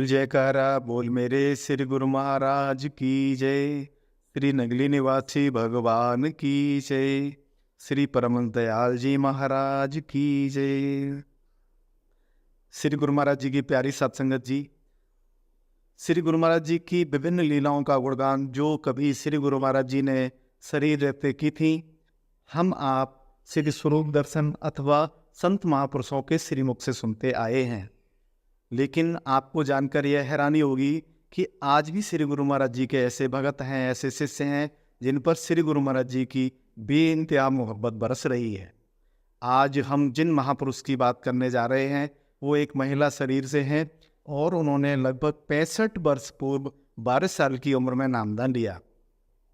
बोल जयकारा बोल मेरे श्री गुरु महाराज की जय। श्री नगली निवासी भगवान की जय। श्री परम दयाल जी महाराज की जय। श्री गुरु महाराज जी की प्यारी सत्संगत जी, श्री गुरु महाराज जी की विभिन्न लीलाओं का गुणगान जो कभी श्री गुरु महाराज जी ने शरीर रहते की थी, हम आप श्री स्वरूप दर्शन अथवा संत महापुरुषों के श्रीमुख से सुनते आए हैं। लेकिन आपको जानकर यह हैरानी होगी कि आज भी श्री गुरु महाराज जी के ऐसे भगत हैं, ऐसे शिष्य हैं जिन पर श्री गुरु महाराज जी की बेइंतहा मोहब्बत बरस रही है। आज हम जिन महापुरुष की बात करने जा रहे हैं वो एक महिला शरीर से हैं और उन्होंने लगभग 65 वर्ष पूर्व 12 साल की उम्र में नामदान लिया।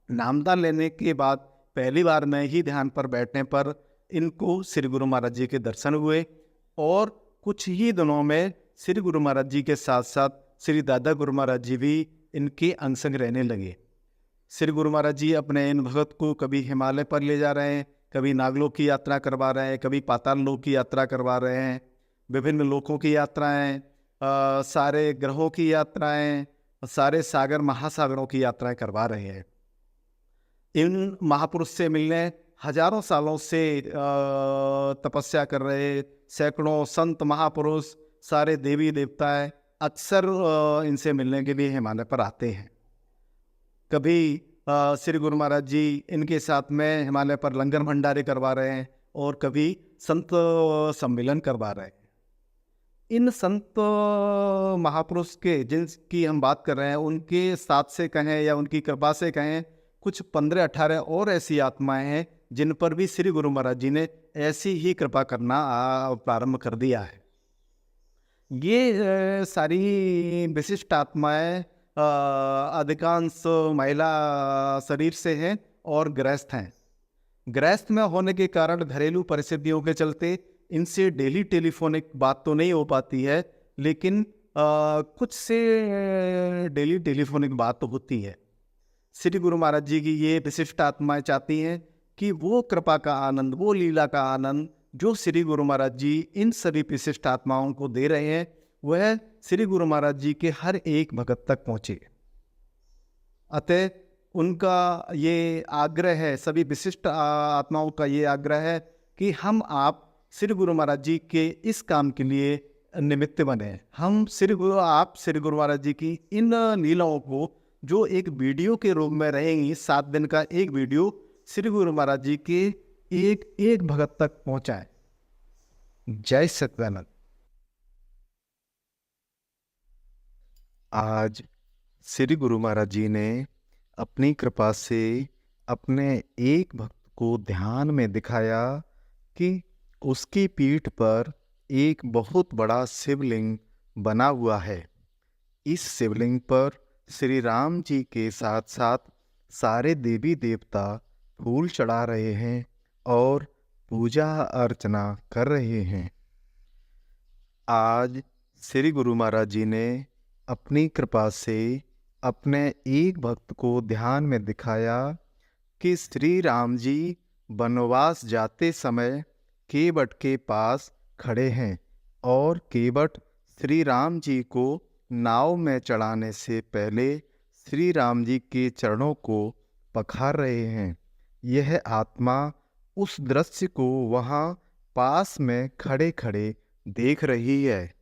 नामदान लेने के बाद पहली बार में ही ध्यान पर बैठने पर इनको श्री गुरु महाराज जी के दर्शन हुए और कुछ ही दिनों में श्री गुरु महाराज जी के साथ साथ श्री दादा गुरु महाराज जी भी इनके अंग संग रहने लगे। श्री गुरु महाराज जी अपने इन भगत को कभी हिमालय पर ले जा रहे हैं, कभी नागलोक की यात्रा करवा रहे हैं, कभी पाताल लोक की यात्रा करवा रहे हैं, विभिन्न लोकों की यात्राएं, सारे ग्रहों की यात्राएं, सारे सागर महासागरों की यात्राएं करवा रहे हैं। इन महापुरुष से मिलने हजारों सालों से तपस्या कर रहे सैकड़ों संत महापुरुष, सारे देवी देवताएं अक्सर इनसे मिलने के लिए हिमालय पर आते हैं। कभी श्री गुरु महाराज जी इनके साथ में हिमालय पर लंगर भंडारे करवा रहे हैं और कभी संत सम्मेलन करवा रहे हैं। इन संत महापुरुष के जिनकी हम बात कर रहे हैं उनके साथ से कहें या उनकी कृपा से कहें, कुछ 15-18 और ऐसी आत्माएं हैं जिन पर भी श्री गुरु महाराज जी ने ऐसी ही कृपा करना प्रारंभ कर दिया है। ये सारी विशिष्ट आत्माएं अधिकांश महिला शरीर से हैं और गृहस्थ हैं। गृहस्थ में होने के कारण घरेलू परिस्थितियों के चलते इनसे डेली टेलीफोनिक बात तो नहीं हो पाती है, लेकिन कुछ से डेली टेलीफोनिक बात तो होती है। श्री गुरु महाराज जी की ये विशिष्ट आत्माएं चाहती हैं कि वो कृपा का आनंद, वो लीला का आनंद जो श्री गुरु महाराज जी इन सभी विशिष्ट आत्माओं को दे रहे हैं वह श्री गुरु महाराज जी के हर एक भगत तक पहुँचे। अतः उनका ये आग्रह है, सभी विशिष्ट आत्माओं का ये आग्रह है कि हम आप श्री गुरु महाराज जी के इस काम के लिए निमित्त बने। हम श्री गुरु महाराज जी की इन लीलाओं को जो एक वीडियो के रूप में रहेंगी, 7 दिन का एक वीडियो श्री गुरु महाराज जी के एक एक भगत तक पहुंचाएं। जय सच्चिदानंद। आज श्री गुरु महाराज जी ने अपनी कृपा से अपने एक भक्त को ध्यान में दिखाया कि उसकी पीठ पर एक बहुत बड़ा शिवलिंग बना हुआ है। इस शिवलिंग पर श्री राम जी के साथ साथ सारे देवी देवता फूल चढ़ा रहे हैं और पूजा अर्चना कर रहे हैं। आज श्री गुरु महाराज जी ने अपनी कृपा से अपने एक भक्त को ध्यान में दिखाया कि श्री राम जी वनवास जाते समय केवट के पास खड़े हैं और केवट श्री राम जी को नाव में चढ़ाने से पहले श्री राम जी के चरणों को पखार रहे हैं। यह आत्मा उस दृश्य को वहाँ पास में खड़े खड़े देख रही है।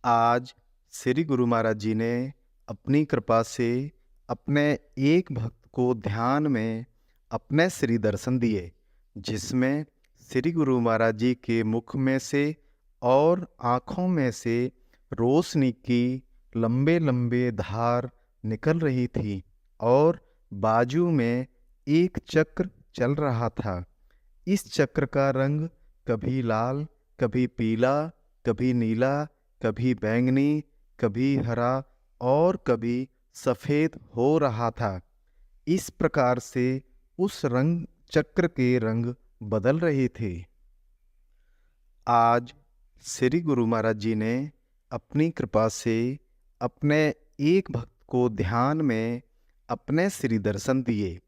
आज श्री गुरु महाराज जी ने अपनी कृपा से अपने एक भक्त को ध्यान में अपने श्री दर्शन दिए, जिसमें श्री गुरु महाराज जी के मुख में से और आँखों में से रोशनी की लंबे लंबे धार निकल रही थी और बाजू में एक चक्र चल रहा था। इस चक्र का रंग कभी लाल, कभी पीला, कभी नीला, कभी बैंगनी, कभी हरा और कभी सफ़ेद हो रहा था। इस प्रकार से उस रंग चक्र के रंग बदल रहे थे। आज श्री गुरु महाराज जी ने अपनी कृपा से अपने एक भक्त को ध्यान में अपने श्री दर्शन दिए,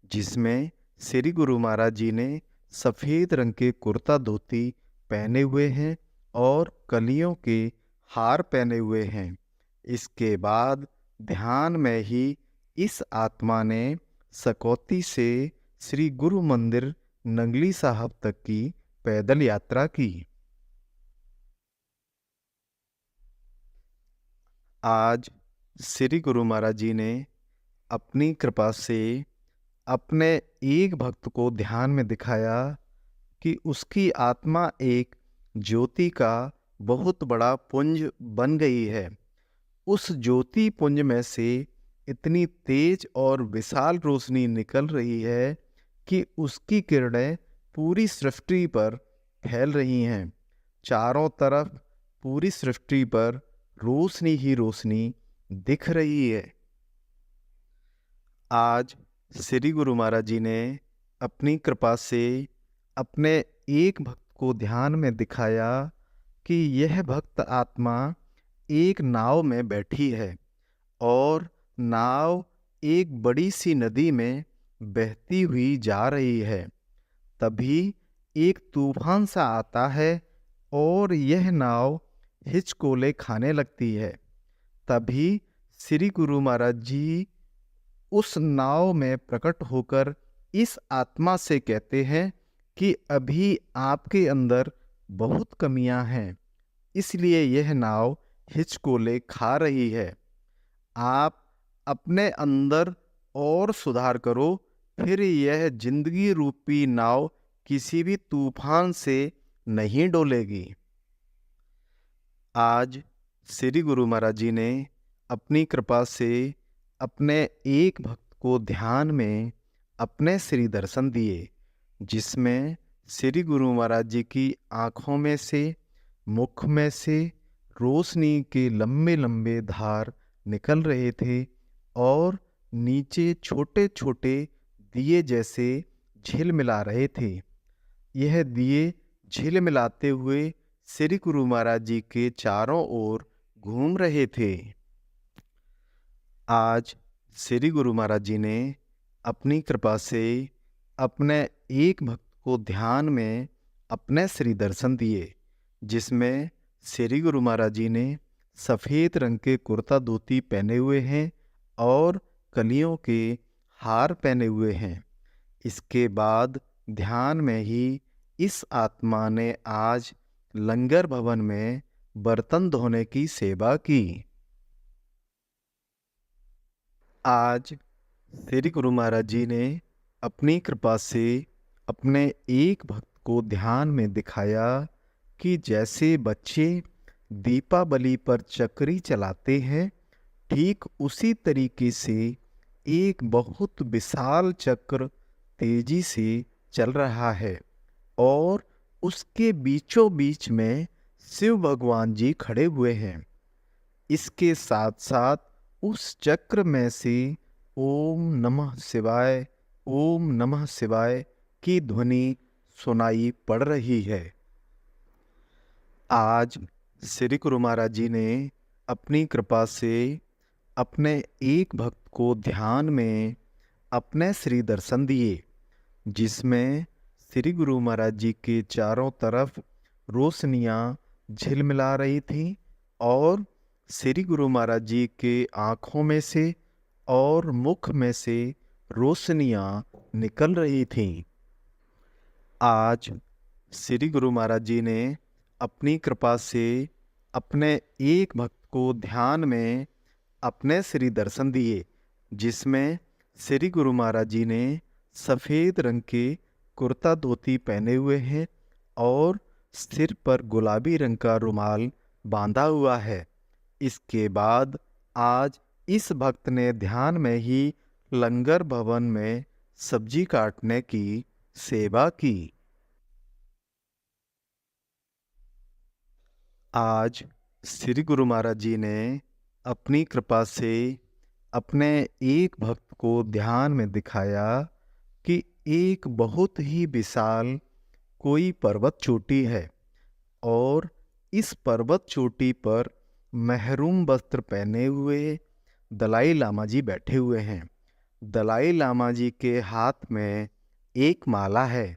जिसमें श्री गुरु महाराज जी ने सफ़ेद रंग के कुर्ता धोती पहने हुए हैं और कलियों के हार पहने हुए हैं। इसके बाद ध्यान में ही इस आत्मा ने सकौती से श्री गुरु मंदिर नंगली साहब तक की पैदल यात्रा की। आज श्री गुरु महाराज जी ने अपनी कृपा से अपने एक भक्त को ध्यान में दिखाया कि उसकी आत्मा एक ज्योति का बहुत बड़ा पुंज बन गई है। उस ज्योति पुंज में से इतनी तेज और विशाल रोशनी निकल रही है कि उसकी किरणें पूरी सृष्टि पर फैल रही हैं। चारों तरफ पूरी सृष्टि पर रोशनी ही रोशनी दिख रही है। आज श्री गुरु महाराज जी ने अपनी कृपा से अपने एक भक्त को ध्यान में दिखाया कि यह भक्त आत्मा एक नाव में बैठी है और नाव एक बड़ी सी नदी में बहती हुई जा रही है। तभी एक तूफान सा आता है और यह नाव हिचकोले खाने लगती है। तभी श्री गुरु महाराज जी उस नाव में प्रकट होकर इस आत्मा से कहते हैं कि अभी आपके अंदर बहुत कमियां हैं, इसलिए यह नाव हिचकोले खा रही है। आप अपने अंदर और सुधार करो, फिर यह जिंदगी रूपी नाव किसी भी तूफान से नहीं डोलेगी। आज श्री गुरु महाराज जी ने अपनी कृपा से अपने एक भक्त को ध्यान में अपने श्री दर्शन दिए, जिसमें श्री गुरु महाराज जी की आँखों में से, मुख में से रोशनी के लंबे लंबे धार निकल रहे थे और नीचे छोटे छोटे दिए जैसे झिलमिला रहे थे। यह दिए झिलमिलाते हुए श्री गुरु महाराज जी के चारों ओर घूम रहे थे। आज श्री गुरु महाराज जी ने अपनी कृपा से अपने एक भक्त को ध्यान में अपने श्री दर्शन दिए, जिसमें श्री गुरु महाराज जी ने सफ़ेद रंग के कुर्ता धोती पहने हुए हैं और कलियों के हार पहने हुए हैं। इसके बाद ध्यान में ही इस आत्मा ने आज लंगर भवन में बर्तन धोने की सेवा की। आज श्री गुरु महाराज जी ने अपनी कृपा से अपने एक भक्त को ध्यान में दिखाया कि जैसे बच्चे दीपावली पर चक्री चलाते हैं, ठीक उसी तरीके से एक बहुत विशाल चक्र तेजी से चल रहा है और उसके बीचों बीच में शिव भगवान जी खड़े हुए हैं। इसके साथ साथ उस चक्र में से ओम नमः शिवाय, ओम नमः शिवाय की ध्वनि सुनाई पड़ रही है। आज श्री गुरु महाराज जी ने अपनी कृपा से अपने एक भक्त को ध्यान में अपने श्री दर्शन दिए, जिसमें श्री गुरु महाराज जी के चारों तरफ रोशनियाँ झिलमिला रही थीं और श्री गुरु महाराज जी के आँखों में से और मुख में से रोशनियाँ निकल रही थीं। आज श्री गुरु महाराज जी ने अपनी कृपा से अपने एक भक्त को ध्यान में अपने श्री दर्शन दिए, जिसमें श्री गुरु महाराज जी ने सफ़ेद रंग के कुर्ता धोती पहने हुए हैं और सिर पर गुलाबी रंग का रुमाल बांधा हुआ है। इसके बाद आज इस भक्त ने ध्यान में ही लंगर भवन में सब्जी काटने की सेवा की। आज श्री गुरु महाराज जी ने अपनी कृपा से अपने एक भक्त को ध्यान में दिखाया कि एक बहुत ही विशाल कोई पर्वत चोटी है और इस पर्वत चोटी पर महरूम वस्त्र पहने हुए दलाई लामा जी बैठे हुए हैं। दलाई लामा जी के हाथ में एक माला है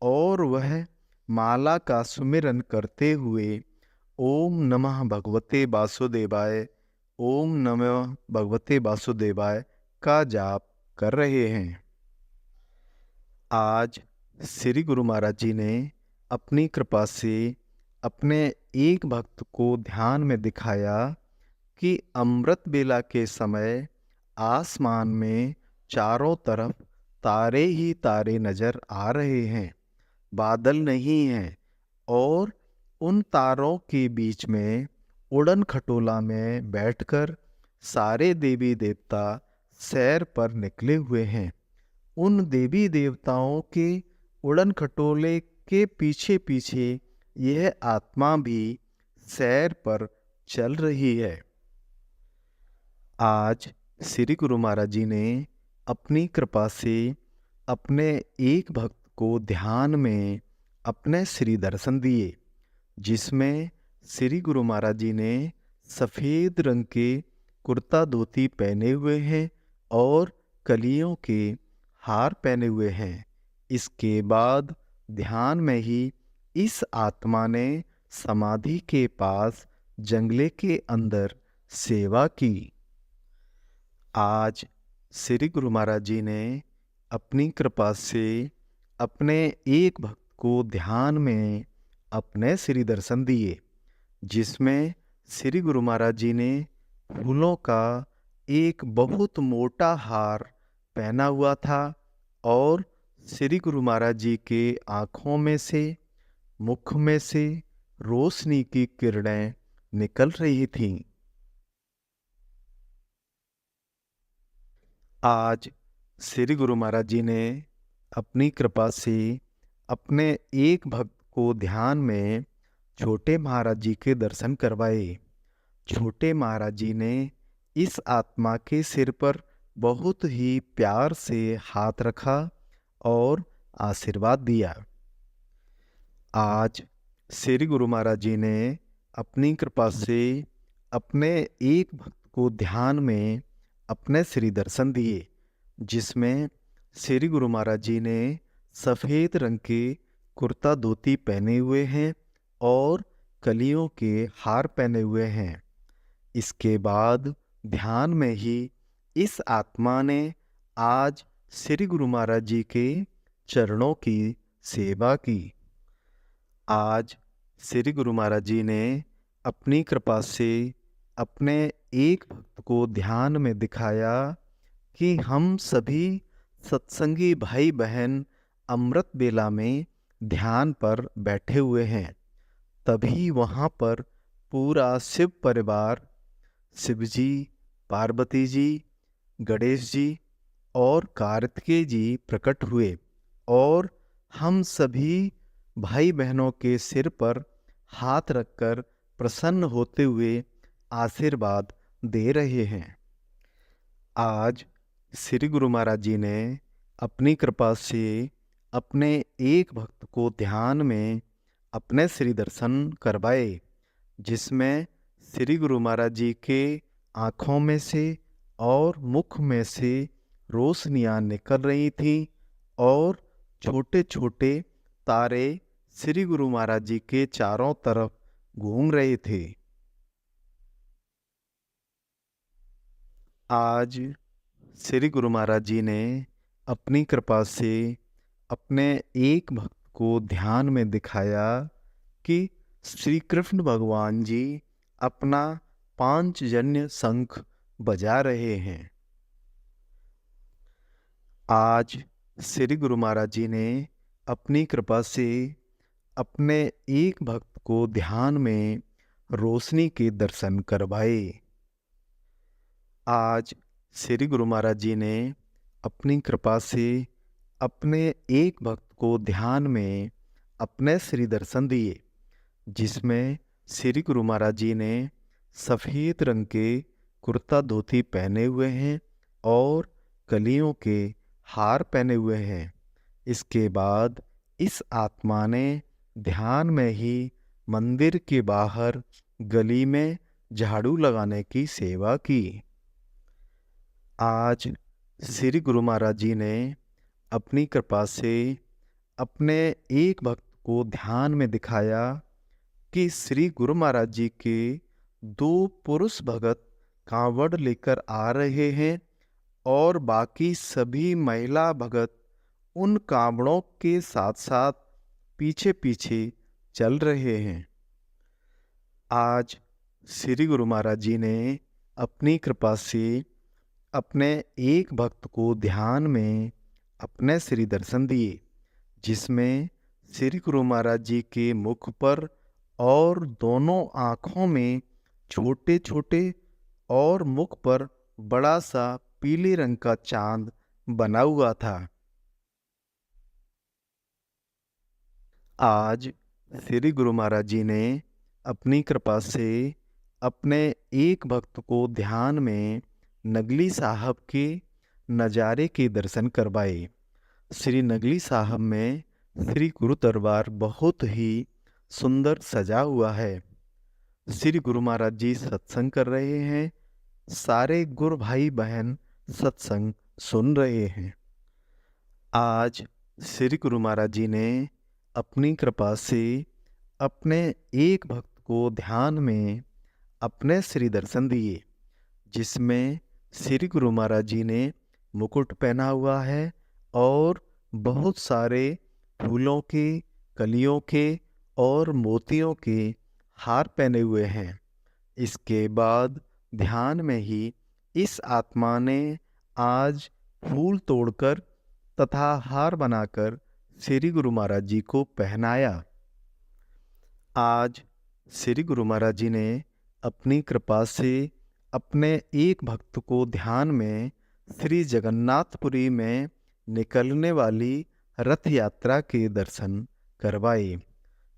और वह माला का सुमिरन करते हुए ओम नमः भगवते वासुदेवाय, ओम नमो भगवते वासुदेवाय का जाप कर रहे हैं। आज श्री गुरु महाराज जी ने अपनी कृपा से अपने एक भक्त को ध्यान में दिखाया कि अमृत बेला के समय आसमान में चारों तरफ तारे ही तारे नजर आ रहे हैं, बादल नहीं हैं। और उन तारों के बीच में उड़न खटोला में बैठकर सारे देवी देवता सैर पर निकले हुए हैं। उन देवी देवताओं के उड़न खटोले के पीछे पीछे यह आत्मा भी सैर पर चल रही है। आज श्री गुरु महाराज जी ने अपनी कृपा से अपने एक भक्त को ध्यान में अपने श्री दर्शन दिए, जिसमें श्री गुरु महाराज जी ने सफ़ेद रंग के कुर्ता धोती पहने हुए हैं और कलियों के हार पहने हुए हैं। इसके बाद ध्यान में ही इस आत्मा ने समाधि के पास जंगले के अंदर सेवा की। आज श्री गुरु महाराज जी ने अपनी कृपा से अपने एक भक्त को ध्यान में अपने श्री दर्शन दिए, जिसमें श्री गुरु महाराज जी ने फूलों का एक बहुत मोटा हार पहना हुआ था और श्री गुरु महाराज जी के आँखों में से, मुख में से रोशनी की किरणें निकल रही थीं। आज श्री गुरु महाराज जी ने अपनी कृपा से अपने एक भक्त को ध्यान में छोटे महाराज जी के दर्शन करवाए। छोटे महाराज जी ने इस आत्मा के सिर पर बहुत ही प्यार से हाथ रखा और आशीर्वाद दिया। आज श्री गुरु महाराज जी ने अपनी कृपा से अपने एक भक्त को ध्यान में अपने श्री दर्शन दिए, जिसमें श्री गुरु महाराज जी ने सफ़ेद रंग के कुर्ता धोती पहने हुए हैं और कलियों के हार पहने हुए हैं। इसके बाद ध्यान में ही इस आत्मा ने आज श्री गुरु महाराज जी के चरणों की सेवा की। आज श्री गुरु महाराज जी ने अपनी कृपा से अपने एक भक्त को ध्यान में दिखाया कि हम सभी सत्संगी भाई बहन अमृत बेला में ध्यान पर बैठे हुए हैं। तभी वहाँ पर पूरा शिव परिवार, शिव जी, पार्वती जी, गणेश जी और कार्तिकेय जी प्रकट हुए और हम सभी भाई बहनों के सिर पर हाथ रखकर प्रसन्न होते हुए आशीर्वाद दे रहे हैं। आज श्री गुरु महाराज जी ने अपनी कृपा से अपने एक भक्त को ध्यान में अपने श्री दर्शन करवाए, जिसमें श्री गुरु महाराज जी के आँखों में से और मुख में से रोशनियाँ निकल रही थी और छोटे छोटे तारे श्री गुरु महाराज जी के चारों तरफ घूम रहे थे। आज श्री गुरु महाराज जी ने अपनी कृपा से अपने एक भक्त को ध्यान में दिखाया कि श्री कृष्ण भगवान जी अपना पांचजन्य शंख बजा रहे हैं। आज श्री गुरु महाराज जी ने अपनी कृपा से अपने एक भक्त को ध्यान में रोशनी के दर्शन करवाए। आज श्री गुरु महाराज जी ने अपनी कृपा से अपने एक भक्त को ध्यान में अपने श्री दर्शन दिए, जिसमें श्री गुरु महाराज जी ने सफ़ेद रंग के कुर्ता धोती पहने हुए हैं और कलियों के हार पहने हुए हैं। इसके बाद इस आत्मा ने ध्यान में ही मंदिर के बाहर गली में झाड़ू लगाने की सेवा की। आज श्री गुरु महाराज जी ने अपनी कृपा से अपने एक भक्त को ध्यान में दिखाया कि श्री गुरु महाराज जी के दो पुरुष भगत कांवड़ लेकर आ रहे हैं और बाकी सभी महिला भगत उन कांवड़ों के साथ साथ पीछे पीछे चल रहे हैं। आज श्री गुरु महाराज जी ने अपनी कृपा से अपने एक भक्त को ध्यान में अपने श्री दर्शन दिए, जिसमें श्री गुरु महाराज जी के मुख पर और दोनों आँखों में छोटे छोटे और मुख पर बड़ा सा पीले रंग का चांद बना हुआ था। आज श्री गुरु महाराज जी ने अपनी कृपा से अपने एक भक्त को ध्यान में नगली साहब के नज़ारे के दर्शन करवाए। श्री नगली साहब में श्री गुरु दरबार बहुत ही सुंदर सजा हुआ है। श्री गुरु महाराज जी सत्संग कर रहे हैं, सारे गुरु भाई बहन सत्संग सुन रहे हैं। आज श्री गुरु महाराज जी ने अपनी कृपा से अपने एक भक्त को ध्यान में अपने श्री दर्शन दिए, जिसमें श्री गुरु महाराज जी ने मुकुट पहना हुआ है और बहुत सारे फूलों के, कलियों के और मोतियों के हार पहने हुए हैं। इसके बाद ध्यान में ही इस आत्मा ने आज फूल तोड़कर तथा हार बनाकर श्री गुरु महाराज जी को पहनाया। आज श्री गुरु महाराज जी ने अपनी कृपा से अपने एक भक्त को ध्यान में श्री जगन्नाथपुरी में निकलने वाली रथ यात्रा के दर्शन करवाए।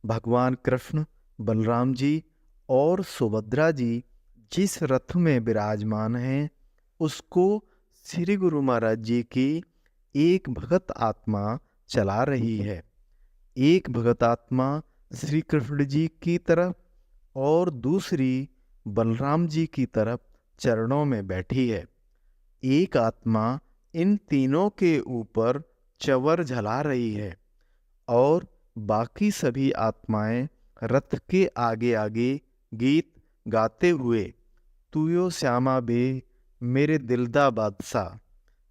भगवान कृष्ण, बलराम जी और सुभद्रा जी जिस रथ में विराजमान हैं, उसको श्री गुरु महाराज जी की एक भगत आत्मा चला रही है। एक भगत आत्मा श्री कृष्ण जी की तरफ और दूसरी बलराम जी की तरफ चरणों में बैठी है। एक आत्मा इन तीनों के ऊपर चंवर झला रही है और बाकी सभी आत्माएं रथ के आगे आगे गीत गाते हुए तुयो श्यामा बे मेरे दिलदा बादशाह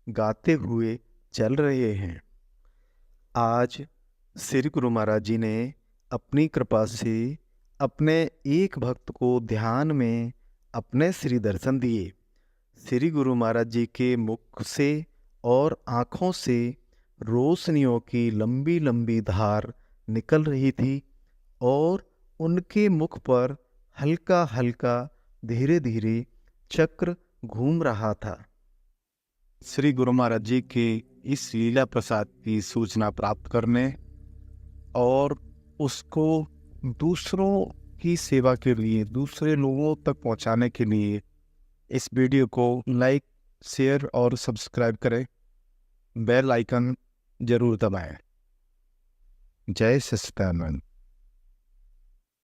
गाते हुए चल रहे हैं। आज श्री गुरु महाराज जी ने अपनी कृपा से अपने एक भक्त को ध्यान में अपने श्री दर्शन दिए। श्री गुरु महाराज जी के मुख से और आँखों से रोशनियों की लंबी लंबी धार निकल रही थी और उनके मुख पर हल्का हल्का धीरे धीरे चक्र घूम रहा था। श्री गुरु महाराज जी के इस लीला प्रसाद की सूचना प्राप्त करने और उसको दूसरों की सेवा के लिए, दूसरे लोगों तक पहुंचाने के लिए इस वीडियो को लाइक, शेयर और सब्सक्राइब करें। बेल आइकन जरूर दबाएं। जय सच्चिदानंद।